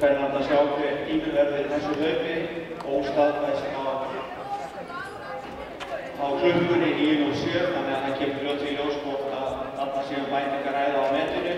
spennandi að sjá hver tíminn verður í þessu hlaupi, óstaðfæst á klukkunni 9:07, þannig að það kemur fljótlega í ljós hvort að þarna séum bætingar ræða á metinu.